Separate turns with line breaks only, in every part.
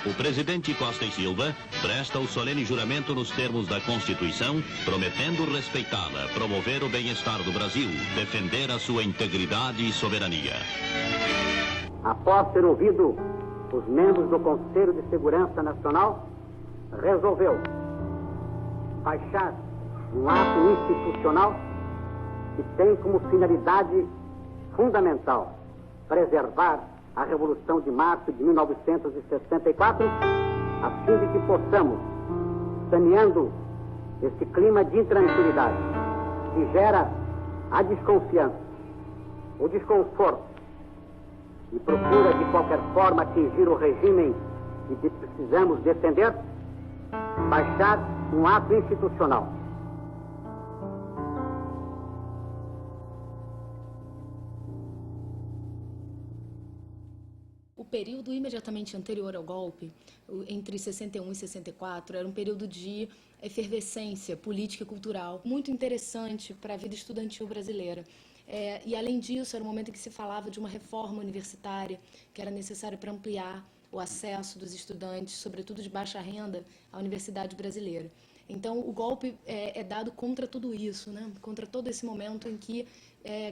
O presidente Costa e Silva presta o solene juramento nos termos da Constituição, prometendo respeitá-la, promover o bem-estar do Brasil, defender a sua integridade e soberania.
Após ter ouvido os membros do Conselho de Segurança Nacional, resolveu baixar um ato institucional que tem como finalidade fundamental preservar a Revolução de Março de 1964, a fim de que possamos, saneando esse clima de intranquilidade que gera a desconfiança, o desconforto e procura de qualquer forma atingir o regime que precisamos defender, baixar um ato institucional.
O período imediatamente anterior ao golpe, entre 61 e 64, era um período de efervescência política e cultural muito interessante para a vida estudantil brasileira. E, além disso, era um momento em que se falava de uma reforma universitária que era necessária para ampliar o acesso dos estudantes, sobretudo de baixa renda, à universidade brasileira. Então, o golpe é dado contra tudo isso, né? Contra todo esse momento em que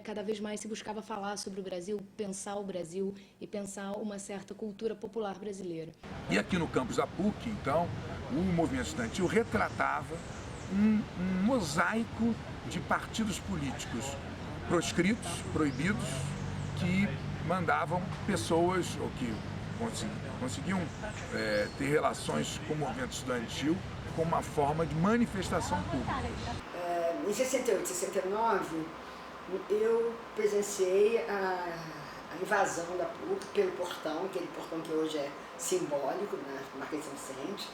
cada vez mais se buscava falar sobre o Brasil, pensar o Brasil e pensar uma certa cultura popular brasileira.
E aqui no campus da PUC, então, o movimento estudantil retratava um mosaico de partidos políticos proscritos, proibidos, que mandavam pessoas, ou que conseguiam ter relações com o movimento estudantil como uma forma de manifestação pública.
Em 68 e 69, eu presenciei a invasão da PUC pelo portão, aquele portão que hoje é simbólico, né, Marquês de São Vicente.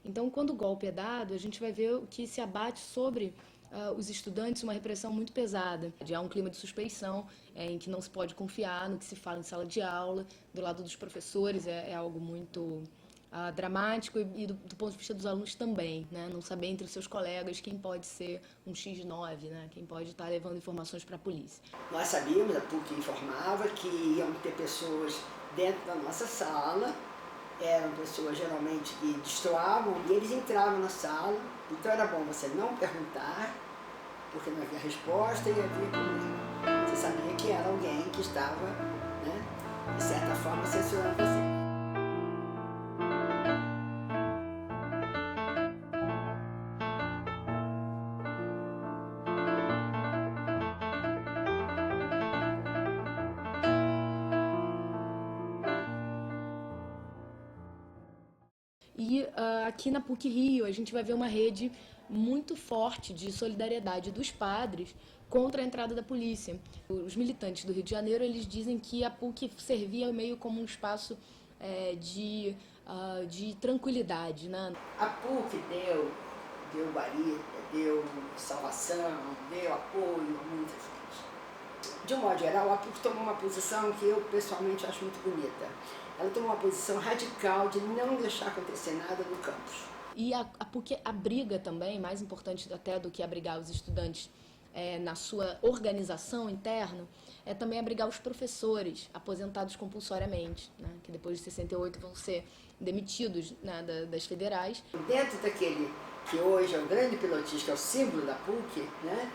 Então, quando o golpe é dado, a gente vai ver o que se abate sobre os estudantes, uma repressão muito pesada. Há um clima de suspeição em que não se pode confiar no que se fala em sala de aula. Do lado dos professores é algo muito dramático e do ponto de vista dos alunos também, né? Não saber entre os seus colegas quem pode ser um X9, né? Quem pode estar levando informações para a polícia.
Nós sabíamos, a PUC informava que iam ter pessoas dentro da nossa sala, eram pessoas geralmente que destoavam e eles entravam na sala, então era bom você não perguntar, porque não havia resposta e havia problema. Você sabia que era alguém que estava, né, de certa forma, censurando você.
E aqui na PUC Rio a gente vai ver uma rede muito forte de solidariedade dos padres contra a entrada da polícia. Os militantes do Rio de Janeiro, eles dizem que a PUC servia meio como um espaço de tranquilidade, né?
A PUC deu guarida, deu salvação, deu apoio a muita gente. De um modo geral, a PUC tomou uma posição que eu pessoalmente acho muito bonita. Ela tomou uma posição radical de não deixar acontecer nada no campus.
E a PUC abriga também, mais importante até do que abrigar os estudantes na sua organização interna, é também abrigar os professores aposentados compulsoriamente, né, que depois de 68 vão ser demitidos, né, das federais.
Dentro daquele que hoje é o grande pilotis, que é o símbolo da PUC, né,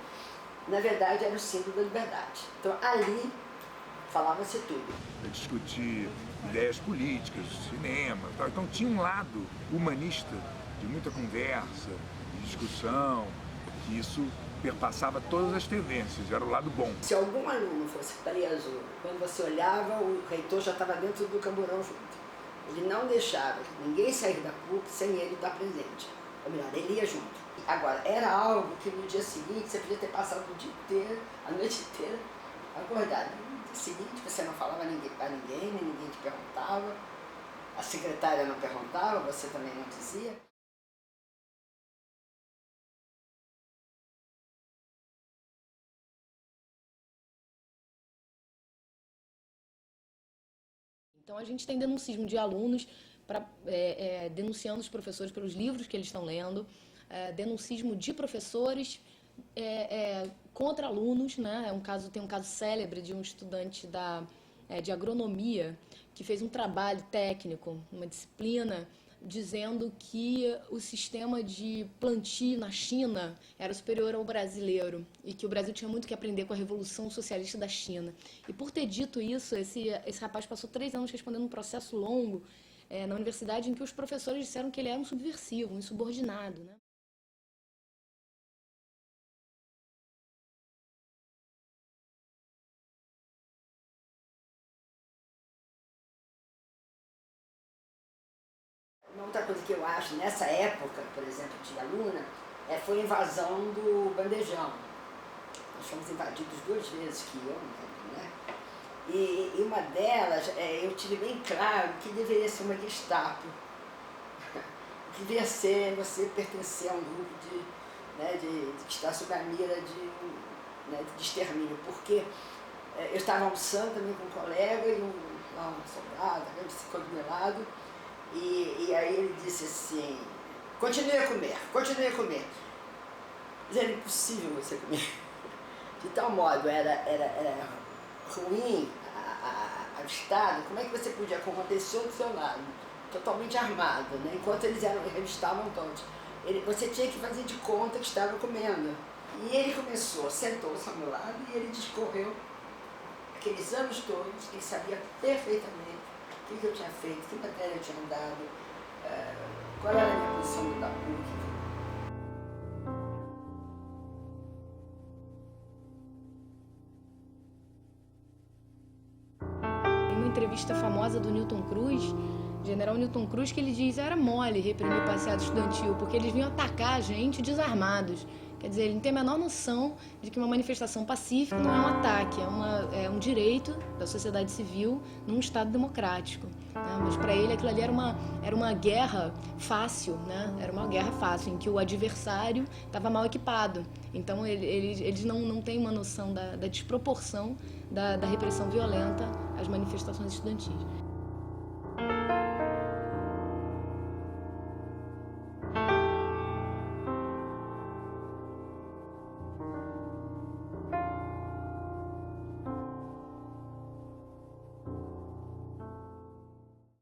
na verdade era o símbolo da liberdade. Então ali falava-se tudo.
Discutir ideias políticas, cinema, tal. Então tinha um lado humanista de muita conversa, de discussão, que isso perpassava todas as tendências, era o lado bom.
Se algum aluno fosse preso, quando você olhava, o reitor já estava dentro do camburão junto. Ele não deixava ninguém sair da PUC sem ele estar presente. Ou melhor, ele ia junto. Agora, era algo que no dia seguinte você podia ter passado o dia inteiro, a noite inteira, acordado. No dia seguinte você não falava para ninguém, nem ninguém te perguntava, a secretária não perguntava, você também não dizia.
Então a gente tem denuncismo de alunos denunciando os professores pelos livros que eles estão lendo, denuncismo de professores contra alunos, né? Tem um caso célebre de um estudante de agronomia, que fez um trabalho técnico, uma disciplina, dizendo que o sistema de plantio na China era superior ao brasileiro e que o Brasil tinha muito que aprender com a Revolução Socialista da China. E por ter dito isso, esse rapaz passou 3 anos respondendo um processo longo na universidade, em que os professores disseram que ele era um subversivo, um insubordinado, né?
Uma outra coisa que eu acho, nessa época, por exemplo, de aluna, foi a invasão do Bandejão. Nós fomos invadidos 2 vezes, que eu me lembro, né? E uma delas, eu tive bem claro que deveria ser uma Gestapo. Que devia ser você pertencer a um grupo que está sob a mira de extermínio. Porque eu estava almoçando também com um colega e um soldado, ele ficou do meu lado. E aí ele disse assim, continue a comer, continue a comer. Mas era impossível você comer. De tal modo, era ruim o Estado, como é que você podia com uma pessoa do seu lado, totalmente armada, né? Enquanto eles revistavam todos. Você tinha que fazer de conta que estava comendo. E ele começou, sentou-se ao meu lado e ele discorreu aqueles anos todos, ele sabia perfeitamente o que eu tinha feito, que matéria eu tinha dado, qual era a minha posição da PUC.
Tem uma entrevista famosa do Newton Cruz, general Newton Cruz, que ele diz: era mole reprimir passeata estudantil, porque eles vinham atacar a gente desarmados. Quer dizer, ele não tem a menor noção de que uma manifestação pacífica não é um ataque, é um direito da sociedade civil num Estado democrático, né? Mas para ele aquilo ali era uma guerra fácil, né? Era uma guerra fácil, em que o adversário estava mal equipado. Então eles não têm uma noção da desproporção da repressão violenta às manifestações estudantis.